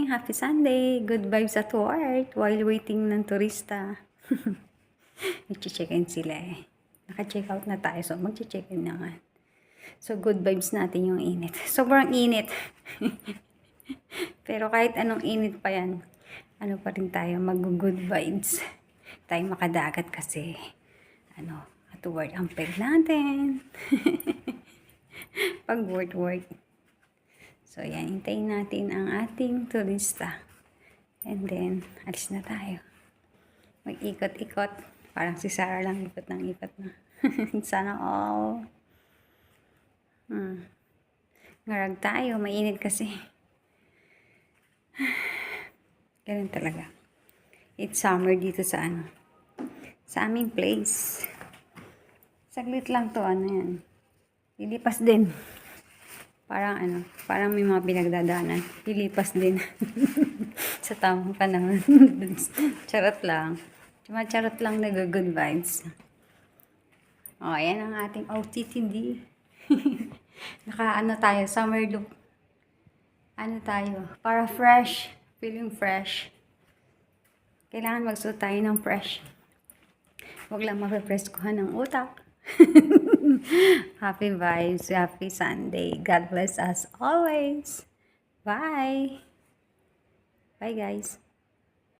morning, happy Sunday, good vibes at work while waiting ng turista. Nag-check-in sila eh. Naka-check out na tayo, so mag-check-in naman. So good vibes natin yung init. Sobrang init. Pero kahit anong init pa yan, ano pa rin tayo, mag-good vibes. Tayo makadagat kasi, at work ang peg natin. Pag work. So, yan. Hintayin natin ang ating turista. And then, alis na tayo. Mag-ikot-ikot. Parang si Sarah lang ikot ng ikot na. Sana all. Ngarag tayo. Mainit kasi. Ganun talaga. It's summer dito sa sa aming place. Saglit lang to. Yan. Lilipas din. Parang may mga pinagdadaanan. Lilipas din. Sa tamang panahon. Charot lang. Charot lang na good vibes. Ayan ang ating OTTD. Tayo, summer look. Tayo, para fresh. Feeling fresh. Kailangan magsuot tayo ng fresh. Huwag lang mapipreskuhan ng utak. Happy vibes, happy Sunday. God bless us always. Bye. Bye guys.